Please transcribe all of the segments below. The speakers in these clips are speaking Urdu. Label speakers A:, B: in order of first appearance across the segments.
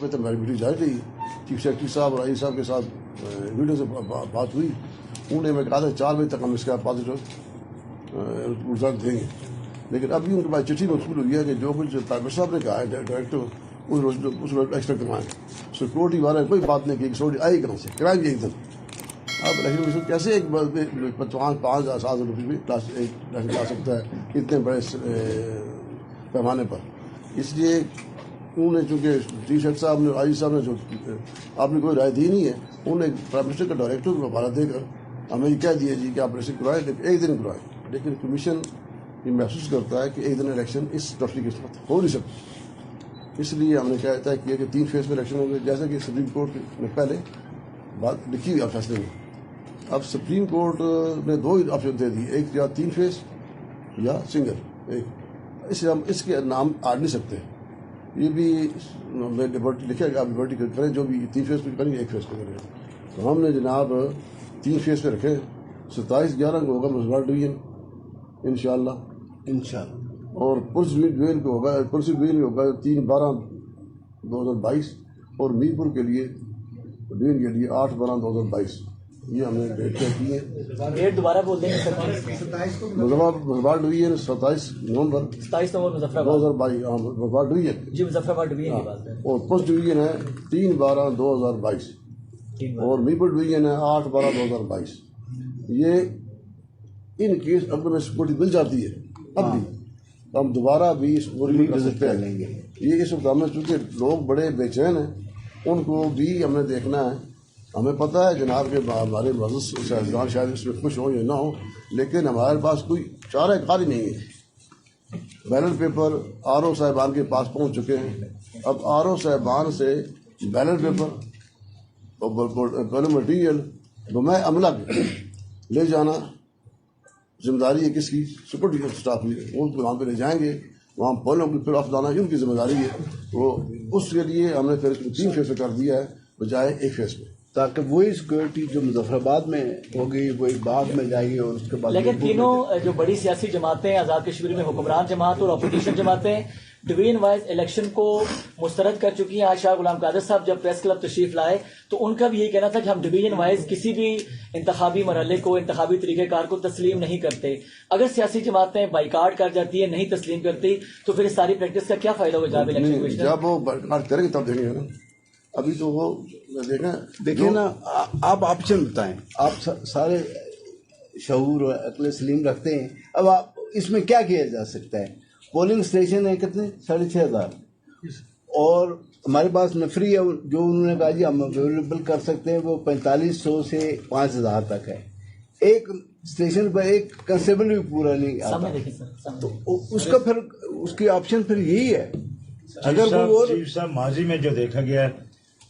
A: میں تو ہماری ویڈیو جاری رہی، چیف سیکرٹری صاحب اور آئی صاحب کے ساتھ ویڈیو سے بات ہوئی، انہوں نے میں کہا تھا 4 بجے تک ہم اس کا پازیٹیو رزلٹ دیں گے، لیکن ابھی ان کے پاس چٹھی موصول ہوئی ہے کہ جو کچھ طاہر صاحب نے کہا ہے ڈائریکٹر اس کو ایکسپیکٹ کروائیں۔ سیکورٹی والے کوئی بات نہیں کی، سیکورٹی آئی کہاں سے کرائیں گے ایک دن۔ اب الیکشن کمیشن کیسے ایک 5,000 روپئے میں الیکشن لا سکتا ہے اتنے بڑے پیمانے پر؟ اس لیے انہوں نے چونکہ چیف سیکرٹری صاحب نے آئی صاحب نے جو آپ نے کوئی رائے دی نہیں ہے، انہوں نے پرائم منسٹر کا ڈائریکٹر کو حوالہ دے کر ہمیں یہ کہہ دیا جی کہ آپ الیکشن کروائیں لیکن ایک دن کروائیں، لیکن کمیشن یہ محسوس کرتا ہے کہ ایک دن الیکشن اس ٹفلی کے ساتھ ہو نہیں سکتا، اس لیے ہم نے طے کیا کہ 3 فیز میں الیکشن ہوں گے، جیسا کہ سپریم کورٹ نے پہلے بات لکھی ہوئی فیصلے میں۔ اب سپریم کورٹ نے 2 ہی آپشن دے دیے، ایک یا 3 فیز یا سنگل ایک، اس لیے ہم اس کے نام آڑ نہیں سکتے۔ یہ بھی میں لبرٹی لکھا کہ آپ لبرٹی کریں، جو بھی 3 فیز پہ کریں گے 1 فیز پہ کریں گے، تو ہم نے جناب 3 فیز پہ رکھے۔ 27/11 کو ہوگا مسلمان ڈویژن انشاءاللہ، اور پولیس ڈویژن کو ہوگا، پولیس ڈویژن میں ہوگا 3/12/2022، اور میرپور کے لیے ڈویژن کے لیے 8/12/2022۔ یہ ہم نے ڈیٹ طے کی ہے۔
B: ڈیٹ دوبارہ بول دیں گے
A: مظفرآباد ڈویژن 27 نومبر 2022، مظفرآباد ڈویژن
B: جی، مظفرآباد ڈویژن کی بات ہے،
A: اور پوسٹ ڈویژن ہے 3/12/2022، اور میرپور ڈویژن ہے 8/12/2022۔ یہ ان کیس اگر میں سیکورٹی مل جاتی ہے اب بھی ہم دوبارہ بھی سیکورٹی کر سکتے ہیں۔ یہ اس وقت ہمیں چونکہ لوگ بڑے بے چین ہیں، ان کو بھی ہم نے دیکھنا ہے۔ ہمیں پتہ ہے جناب کہ ہمارے معزز شاہدان شاید اس میں خوش ہوں یا نہ ہوں، لیکن ہمارے پاس کوئی چارہ کار ہی نہیں ہے۔ بیلٹ پیپر RO صاحبان کے پاس پہنچ چکے ہیں، اب RO صاحبان سے بیلٹ پیپر اور مٹیریل بمائے عملہ لے جانا ذمہ داری ہے کس کی؟ سیکورٹی اسٹاف کی۔ وہ وہاں پہ لے جائیں گے، وہاں پولوں کی پھر آف لانا ان کی ذمہ داری ہے۔ وہ اس کے لیے ہم نے پھر اس کو 3 فیز کر دیا ہے بجائے 1 فیز میں،
C: تاکہ وہی سیکورٹی جو مظفرآباد میں ہوگی وہی باغ میں جائے گی، اور اس کے بعد
B: لیکن تینوں جو بڑی سیاسی جماعتیں، آزاد کشمیر میں حکمران جماعت اور اپوزیشن جماعتیں ڈویژن وائز الیکشن کو مسترد کر چکی ہیں۔ آج شاہ غلام قادر صاحب جب پریس کلب تشریف لائے تو ان کا بھی یہی کہنا تھا کہ ہم ڈویژن وائز کسی بھی انتخابی مرحلے کو، انتخابی طریقہ کار کو تسلیم نہیں کرتے۔ اگر سیاسی جماعتیں بائیکاٹ کر جاتی ہیں، نہیں تسلیم کرتی، تو پھر اس ساری پریکٹس کا کیا فائدہ ہوگا جناب الیکشن کمیشن؟
A: جب وہ بائیکاٹ کریں گے تب دیکھیں گے نا۔ ابھی تو وہ
C: دیکھیں نا، آپ آپشن بتائیں، آپ سارے شعور اور عقل سلیم رکھتے ہیں، اب آپ اس میں کیا کیا جا سکتا ہے؟ پولنگ اسٹیشن ہے کتنے؟ 6,500، اور ہمارے پاس نفری ہے جو انہوں نے کہا جی ہم اویلیبل کر سکتے ہیں، وہ 4500 سے 5000 تک ہے۔ ایک اسٹیشن پر ایک کنسٹیبل بھی پورا نہیں آتا، تو اس کا پھر اس کی آپشن پھر یہی ہے۔ اگر
D: چیف صاحب ماضی میں جو دیکھا گیا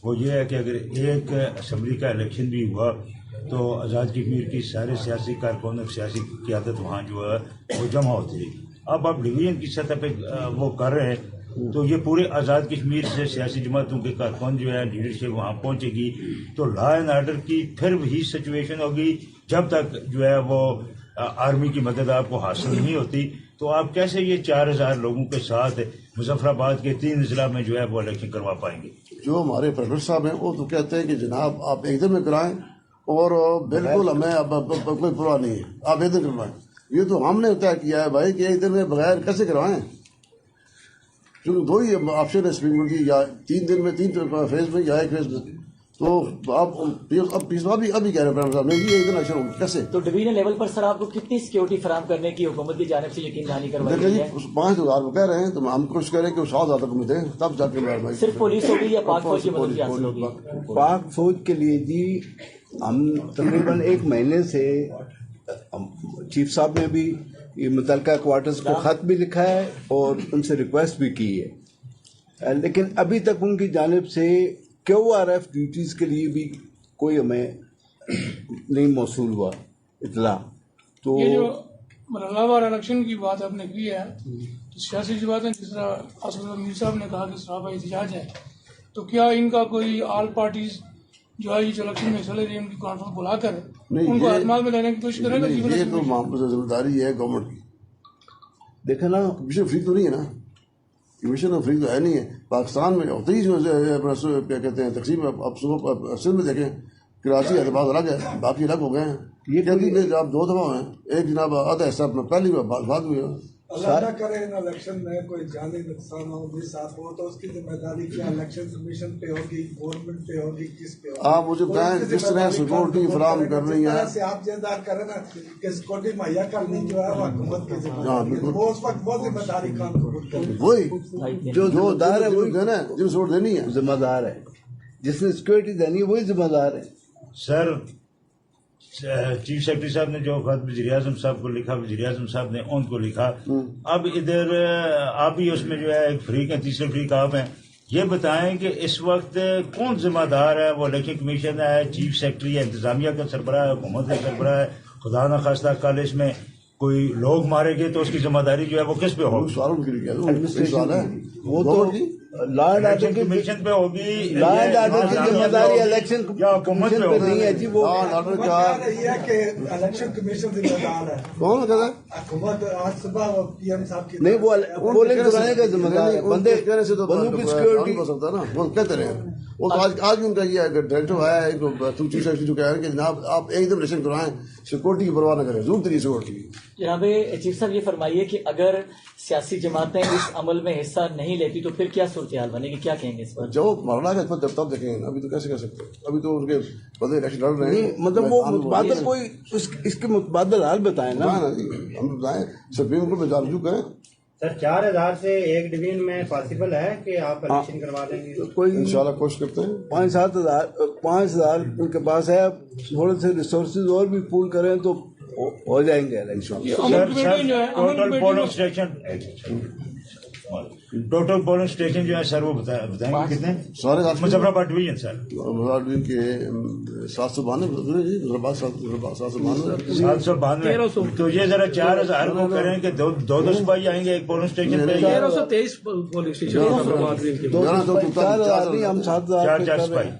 D: وہ یہ ہے کہ اگر ایک اسمبلی کا الیکشن بھی ہوا تو آزاد کشمیر کی سارے سیاسی کارکنوں سیاسی قیادت وہاں جو ہے وہ جمع ہوتی ہے۔ اب آپ ڈویژن کی سطح پہ وہ کر رہے ہیں، تو یہ پورے آزاد کشمیر سے سیاسی جماعتوں کے کارکن جو ہے لیڈرشپ وہاں پہنچے گی، تو لا اینڈ آرڈر کی پھر وہی سچویشن ہوگی جب تک جو ہے وہ آرمی کی مدد آپ کو حاصل نہیں ہوتی۔ تو آپ کیسے یہ 4,000 لوگوں کے ساتھ مظفرآباد کے 3 اضلاع میں جو ہے وہ الیکشن کروا پائیں گے؟
A: جو ہمارے پروفیسر صاحب ہیں وہ تو کہتے ہیں کہ جناب آپ ایک دن میں کرائیں، اور بالکل ہمیں اب کوئی پرواہ نہیں ہے، آپ ایک دن کروائیں۔ یہ تو ہم نے طے کیا ہے بھائی کہ ایک دن میں بغیر کیسے کروائیں، کیونکہ 2 ہی آپشن ہے سپریم کورٹ کی، یا 3 دن میں 3 فیز میں یا 1 فیز میں۔ تو آپ اب پیسوا بھی ابھی کہہ رہے ہیں پرائم صاحب نے یہ ایک دن ایکشن ہوگا کیسے؟
B: تو ڈویژن لیول پر سر آپ کو کتنی سیکورٹی فراہم کرنے کی حکومت کی جانب سے یقین دہانی کروائی گئی ہے؟
A: 5,000 وہ کہہ رہے ہیں، تو ہم کوشش کریں کہ 7,000 تک دیں تب جا کے
B: صرف پولیس ہوگی یا پاک فوج کی مدد بھی حاصل ہوگی؟
C: پاک فوج کے لیے جی ہم تقریباً 1 مہینے سے چیف صاحب نے بھی یہ متعلقہ کوارٹرز کو خط بھی لکھا ہے اور ان سے ریکویسٹ بھی کی ہے، لیکن ابھی تک ان کی جانب سے QRF ڈیوٹیز کے لیے بھی کوئی ہمیں نہیں موصول ہوا اطلاع۔ تو
E: یہ جو مرحلہ وار الیکشن کی بات آپ نے کی ہے، تو سیاسی جماعتیں جس طرح اسد میر صاحب نے کہا کہ سراپا احتجاج ہے، تو کیا ان کا کوئی آل پارٹیز جو ہے جو الیکشن میں حصہ لے رہی ہے ان کی کانفرنس بلا کر ان کو اعتماد میں لینے کی کوشش کرے گا؟
A: یہ تو ذمہ داری ہے گورنمنٹ کی، دیکھا نا کمیشن فری تو نہیں ہے نا، اب یہ تو 2 ہی آپشن ہیں، ایک یا 3 فیز میں یا 1 فیز میں۔ تو اب پیسوا بھی ابھی کہہ رہے ہیں پرائم صاحب نے یہ ایک دن ایکشن ہوگا کیسے؟
C: دیکھیں نا
A: کمیشن آف فری تو ہے نہیں ہے پاکستان میں ہوتے ہی کیا کہتے ہیں تقسیم. اب صبح سندھ میں دیکھیں کراچی اعتبار الگ ہے باقی الگ ہو گئے ہیں. یہ کہتی کہ آپ 2 دفعہ ہیں, ایک جناب آدھا حصہ پہلی بات ہوئی ہے.
F: اللہ نہ کرے ان الیکشن میں کوئی جانی نقصان ہو بھی ساتھ ہو تو اس کی ذمہ داری کیا الیکشن کمیشن پہ ہوگی, گورنمنٹ پہ ہوگی, کس پہ ہوگی؟
A: آپ مجھے بتائیں جس طرح سیکورٹی فراہم کر رہی ہے
F: سے آپ ذمہ کریں نا کہ سیکورٹی مہیا کرنی جو ہے وہ حکومت کی ذمہ داری ہے. وہ اس وقت وہ ذمہ داری کام قبول کرے.
A: وہی
C: جو ذمہ دار ہے وہی
A: دینا ہے جس ووٹ دینی ہے
C: ذمہ دار ہے, جس نے سیکورٹی دینی ہے وہی ذمہ دار ہے.
D: سر چیف سیکرٹری صاحب نے جو خط وزیر اعظم صاحب کو لکھا, وزیر اعظم صاحب نے ان کو لکھا. اب ادھر آپ بھی اس میں جو ہے ایک فریق ہیں, تیسرے فریق آپ ہیں, یہ بتائیں کہ اس وقت کون ذمہ دار ہے؟ وہ الیکشن کمیشن ہے, چیف سیکرٹری ہے, انتظامیہ کا سربراہ ہے, حکومت کا سربراہ ہے. خدا نہ خواستہ کل اس میں کوئی لوگ مارے گئے تو اس کی ذمہ داری جو ہے وہ کس پہ ہوگی؟
A: سوال کے لیے سوال ہے
C: وہ تو law and order
D: election commission پہ ہوگی,
C: لا اینڈ آرڈر کی ذمہ داری الیکشن
D: یا حکومت
C: کمیشن پہ نہیں ہے جی. وہ
A: آرڈر
F: حکومت
A: کا
F: کہہ رہی ہے کہ الیکشن کمیشن ذمہ دار ہے.
A: کون کہتا ہے
F: حکومت آج صبح پی ایم صاحب کی
C: نہیں, وہ پولنگ کرانے کا ذمہ دار ہے. بندے
A: کہنے سے تو
C: بندوں کی
A: نہیں
C: سیکورٹی
A: ہو سکتا نا, وہ کہتے رہے. وہ تو آج بھی ان کا یہ ہے کہ ڈائریکٹر آیا ہے چیف سیکرٹری جو کہہ رہے ہیں کہ جناب آپ ایک دم الیکشن کرائیں, سیکورٹی کی پرواہ نہ کریں, ضرور تری سیکورٹی کی.
B: جناب چیف صاحب یہ فرمائیے کہ اگر سیاسی جماعتیں اس عمل میں حصہ نہیں لیتی تو پھر کیا صورتحال بنے گی, کیا کہیں گے اس پر؟
A: جو مرنا ہے اس پر تب دیکھیں گے, ابھی تو کیسے کر سکتے ہیں, ابھی تو ان کے بدلے الیکشن لڑ رہے ہیں.
C: مطلب وہ متبادل کوئی اس کے متبادل حال بتائیں نا.
A: ہم بتائیں سپریم کورٹ میں رجوع کریں.
G: سر 4000 سے ایک ڈویژن میں پاسبل ہے کہ آپ الیکشن کروا دیں گے؟
C: کوئی
A: انشاءاللہ کوشش کرتے ہیں.
C: 5,000 ان کے پاس ہے, تھوڑے سے ریسورسز اور بھی پول کریں تو ہو جائیں گے election.
D: Total polling station total polling station جو ہے سر وہ بتائیں گے کتنے؟
A: سارے
D: مظفر آباد ڈویژن سر
A: ڈویژن کے 792
D: 792. تو یہ ذرا 4000 کو کریں کہ دو سپاہی آئیں گے ایک پولنگ اسٹیشن پہ,
E: 1323 پولنگ اسٹیشن
C: ہم 7,000
D: 4 سپاہی.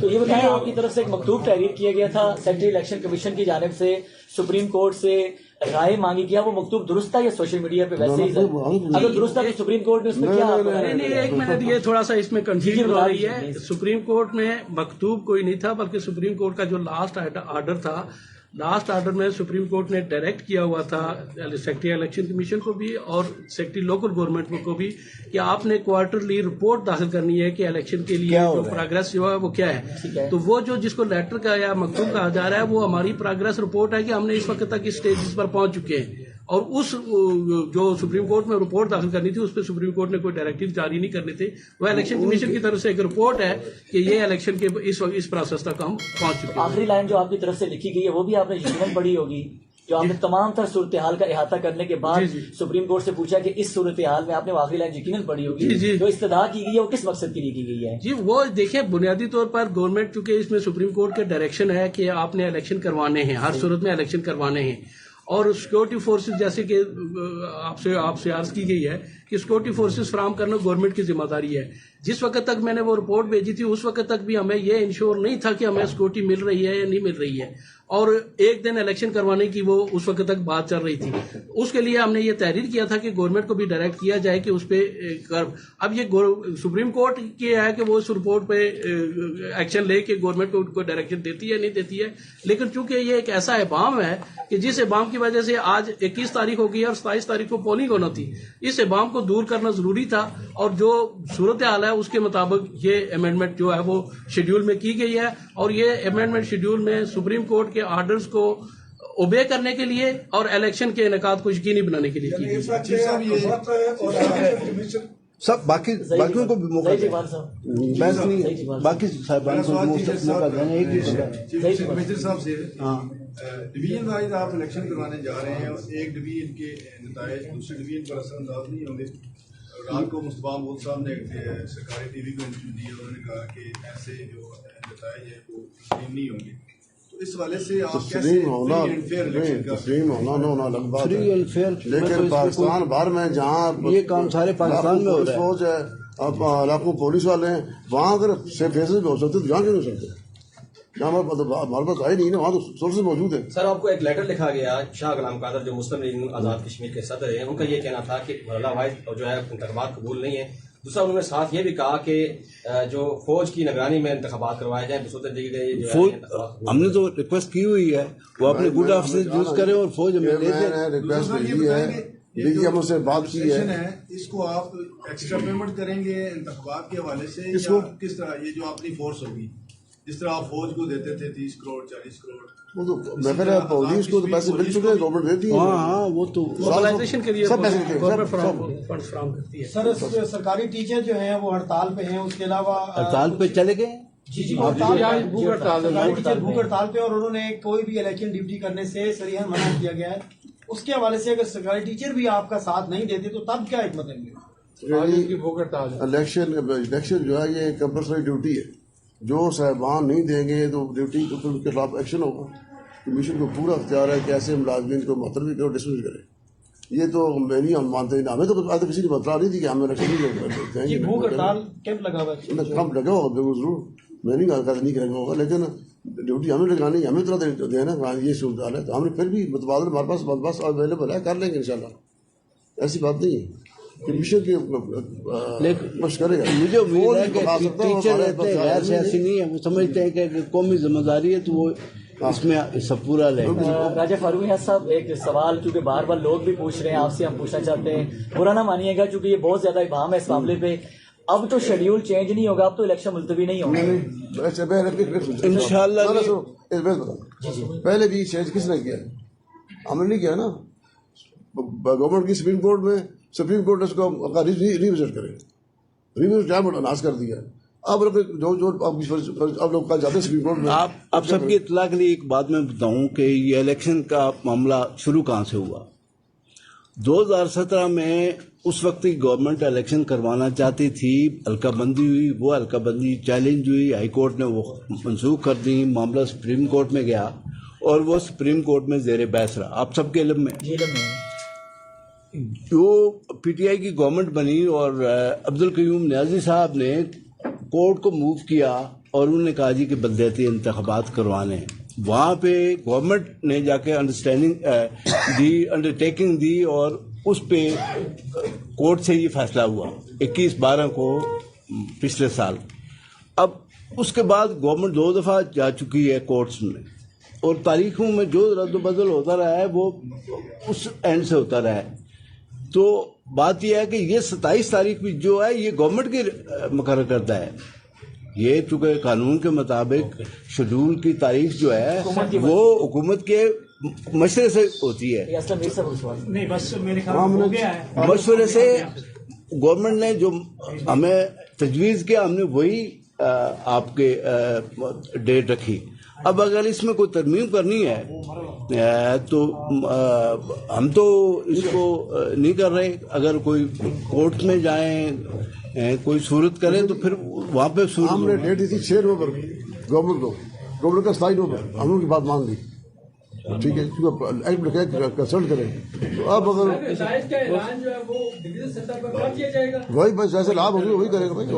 B: تو یہ بتائیں آپ کی طرف سے ایک مکتوب تحریر کیا گیا تھا سیکرٹری الیکشن کمیشن کی جانب سے, سپریم کورٹ سے رائے مانگی گیا, وہ مکتوب درست تھا یا سوشل میڈیا پہ ویسے ہی؟ اگر درست تھا تو سپریم کورٹ نے اس میں کیا؟
E: نہیں, ایک منٹ, یہ تھوڑا سا اس میں کنفیوژن ہو رہی ہے. سپریم کورٹ میں مکتوب کوئی نہیں تھا, بلکہ سپریم کورٹ کا جو لاسٹ آرڈر تھا, لاسٹ آرڈر میں سپریم کورٹ نے ڈائریکٹ کیا ہوا تھا سیکرٹری الیکشن کمیشن کو بھی اور سیکرٹری لوکل گورنمنٹ کو بھی کہ آپ نے کوارٹرلی رپورٹ داخل کرنی ہے کہ الیکشن کے لیے جو پروگرس جو ہے وہ کیا ہے. تو وہ جو جس کو لیٹر کا یا مکتوب کہا جا رہا ہے وہ ہماری پروگرس رپورٹ ہے کہ ہم نے اس وقت تک اس اسٹیجز پر پہنچ چکے ہیں, اور اس جو سپریم کورٹ میں رپورٹ داخل کرنی تھی اس پہ سپریم کورٹ نے کوئی ڈائریکٹو جاری نہیں کرنے تھے. وہ الیکشن کمیشن کی طرف سے ایک رپورٹ ہے کہ یہ الیکشن کے اس پروسیس تک ہم پہنچ چکے ہیں.
B: آخری لائن جو آپ کی طرف سے لکھی گئی ہے وہ بھی آپ نے یقیناً پڑھی ہوگی, جو آپ نے تمام تر صورتحال کا احاطہ کرنے کے بعد سپریم کورٹ سے پوچھا کہ اس صورتحال میں آپ نے آخری لائن یقیناً پڑھی ہوگی, جو استدعا کی گئی ہے وہ کس مقصد کے لیے کی گئی ہے؟
E: جی وہ دیکھیں, بنیادی طور پر گورنمنٹ چونکہ اس میں سپریم کورٹ کے ڈائریکشن ہے کہ آپ نے الیکشن کروانے ہیں, ہر صورت میں الیکشن کروانے ہیں, اور سیکورٹی فورسز جیسے کہ آپ سے عرض کی گئی ہے کہ سیکورٹی فورسز فراہم کرنا گورنمنٹ کی ذمہ داری ہے. جس وقت تک میں نے وہ رپورٹ بھیجی تھی اس وقت تک بھی ہمیں یہ انشور نہیں تھا کہ ہمیں سیکورٹی مل رہی ہے یا نہیں مل رہی ہے, اور ایک دن الیکشن کروانے کی وہ اس وقت تک بات چل رہی تھی. اس کے لیے ہم نے یہ تحریر کیا تھا کہ گورنمنٹ کو بھی ڈائریکٹ کیا جائے کہ اس پہ اب یہ سپریم کورٹ کی ہے کہ وہ اس رپورٹ پہ ایکشن لے کے گورنمنٹ کو ڈائریکشن دیتی ہے نہیں دیتی ہے. لیکن چونکہ یہ ایک ایسا ابہام ہے کہ جس ابہام کی وجہ سے آج 21 تاریخ ہو گئی اور 27 تاریخ کو پولنگ ہونا تھی, اس ابہام کو دور کرنا ضروری تھا, اور جو صورتحال ہے اس کے مطابق یہ امینڈمنٹ جو ہے وہ شیڈیول میں کی گئی ہے, اور یہ امینڈمنٹ شیڈیول میں سپریم کورٹ کے آرڈرز کو اوبے کرنے کے لیے اور الیکشن کے انعقاد کو یقینی بنانے کے لیے کی گئی.
C: سب باقیوں کو بھی موقع دیں, بحث نہیں, باقی صاحبان کو موقع دینا. ایک ہی
H: میجر صاحب سے ڈویژن وائز آپ الیکشن کروانے جا رہے ہیں, اور ایک ڈویژن کے نتائج دوسرے ڈویژن پر اثر انداز نہیں ہوں گے. رات کو مصطفیٰ محمود صاحب نے سرکاری ٹی وی کو انٹرویو دیا, انہوں نے کہا کہ ایسے جو نتائج ہیں وہ تسلیم نہیں ہوں گے. تو اس والے سے آپ
A: تسلیم ہونا نہ ہونا الگ بات ہے, لیکن پاکستان بھر میں جہاں
C: یہ کام سارے پاکستان میں ہو رہا ہے,
A: فوج ہے, لاکھوں پولیس والے ہیں, وہاں اگر فیصلے بھی ہو سکتے تو یہاں کیوں نہیں ہو سکتے؟ جہاں ہمارے پاس آئے نہیں نا، وہاں تو سورسز موجود ہیں.
I: سر آپ کو ایک لیٹر لکھا گیا شاہ غلام قادر جو مسلم لیگ آزاد کشمیر کے صدر ہیں، ان کا یہ کہنا تھا کہ مرحلہ وائز جو ہے انتخابات قبول نہیں ہے. دوسرا انہوں نے ساتھ یہ بھی کہا کہ جو فوج کی نگرانی میں انتخابات کروائے جائیں، بصورت دی گئی
C: فوج ہم نے تو ریکویسٹ کی ہوئی ہے وہ اپنے گڈ آفیسر یوز کریں اور فوج ہمیں دے دیں.
A: میں نے ریکویسٹ کی ہے، لیکن ہم سے بات کی ہے.
H: اس کو آپ ایکسٹرا پیمنٹ کریں گے انتخابات کے حوالے سے
A: کس کو؟
H: کس طرح یہ جو اپنی فورس ہوگی جس طرح آپ فوج کو دیتے تھے 30 کروڑ 40 کروڑ،
A: وہ تو میں کہہ رہا پولیس کو تو پیسے مل چکے ہیں، گورنمنٹ دیتی ہے.
C: ہاں وہ تو
J: موبلائزیشن کے لیے
A: سب پیسے دیتے ہیں،
J: فنڈ فراہم کرتی ہے.
K: سر سرکاری ٹیچر جو ہیں وہ ہڑتال پہ ہیں، اس کے علاوہ
C: ہڑتال پہ چلے گئے.
K: بھوک ہڑتال پہ، اور انہوں نے کوئی بھی الیکشن ڈیوٹی کرنے سے صریحاً منع کیا گیا ہے. اس کے حوالے سے اگر سرکاری ٹیچر بھی آپ کا ساتھ نہیں دیتے تو تب کیا حکمت ہے؟
A: الیکشن جو ہے یہ کمپلسری ڈیوٹی ہے. جو صاحبان نہیں دیں گے تو ڈیوٹی تو پھر ان کے خلاف ایکشن ہوگا. کمیشن کو پورا اختیار ہے کہ ایسے ملازمین کو معطل بھی کرو، ڈسمس کرے. یہ تو میں نہیں ہم مانتے، ہمیں تو کسی نے بتلا نہیں تھی کہ ہمیں الیکشن نہیں
K: جی بھوک ہڑتال کیمپ لگا ہوا ہے،
A: کیمپ لگا ہوگا ضرور، میں نہیں کہا نہیں کریں گے ہوگا، لیکن ڈیوٹی ہمیں لگانی ہے، ہمیں طرح دینا. یہ صورتحال ہے تو ہم نے پھر بھی متبادل ہمارے پاس اویلیبل ہے، کر لیں گے انشاءاللہ. ایسی بات نہیں ہے. کمیشن کی مشق کرے گا.
C: مجھے امید ہے کہ ٹیچر رہتے ہیں غیر سیاسی نہیں ہے، وہ سمجھتے ہیں کہ قومی ذمہ داری ہے تو وہ اس میں سب پورا لیں گے.
B: راجہ فاروقی صاحب ایک سوال کیونکہ بار بار لوگ بھی پوچھ رہے ہیں، آپ سے ہم پوچھنا چاہتے ہیں، برا نہ مانیے گا کیونکہ یہ بہت زیادہ ابہام ہے اس معاملے پہ. اب تو شیڈیول چینج نہیں ہوگا، اب تو الیکشن ملتوی نہیں ہوگا
C: انشاءاللہ.
A: پہلے بھی چینج کس نے کیا؟ ہم نے نہیں کیا نا. گورنمنٹ کی سپریم کورٹ میں سپریم کورٹ نے اس کو ریوزٹ کرے، ریوزٹ ٹائم اناس کر دیا. اب جو اب لوگ کل جاتے ہیں سپریم کورٹ میں.
C: آپ سب کی اطلاع کے لیے ایک بات میں بتاؤں کہ یہ الیکشن کا معاملہ شروع کہاں سے ہوا. 2017 میں اس وقت کی گورنمنٹ الیکشن کروانا چاہتی تھی، حلقہ بندی ہوئی، وہ حلقہ بندی چیلنج ہوئی، ہائی کورٹ نے وہ منسوخ کر دی، معاملہ سپریم کورٹ میں گیا اور وہ سپریم کورٹ میں زیر بحث رہا. آپ سب کے علم میں جو پی ٹی آئی کی گورنمنٹ بنی اور عبدالقیوم نیازی صاحب نے کورٹ کو موو کیا اور انہوں نے کہا جی کہ بلدیاتی انتخابات کروانے ہیں. وہاں پہ گورنمنٹ نے جا کے انڈرٹیکنگ دی اور اس پہ کورٹ سے یہ فیصلہ ہوا 21/12 کو پچھلے سال. اب اس کے بعد گورنمنٹ 2 دفعہ جا چکی ہے کورٹس میں اور تاریخوں میں جو رد و بدل ہوتا رہا ہے وہ اس اینڈ سے ہوتا رہا ہے. تو بات یہ ہے کہ یہ 27 تاریخ بھی جو ہے یہ گورنمنٹ کی مقرر کرتا ہے. یہ چونکہ قانون کے مطابق شیڈول کی تاریخ جو ہے وہ حکومت کے مشورے سے ہوتی ہے.
J: نہیں بس میرے خیال میں ہو گیا ہے.
C: مشورے سے گورنمنٹ نے جو ہمیں تجویز کیا ہم نے وہی آپ کے ڈیٹ رکھی. اب اگر اس میں کوئی ترمیم کرنی ہے تو ہم تو اس کو نہیں کر رہے. اگر کوئی کورٹ میں جائیں کوئی صورت کرے تو پھر وہاں پہ صورت.
A: ہم نے ڈیٹ دی تھی 6 نومبر گورنمنٹ کو، گورنمنٹ کا 27 نومبر ہم لوگوں کی بات مان لی. ٹھیک ہے ایکٹ کنسلٹ کریں. تو اب اگر وہی بس جیسے لابھ ہوگی وہی کرے گا بھائی.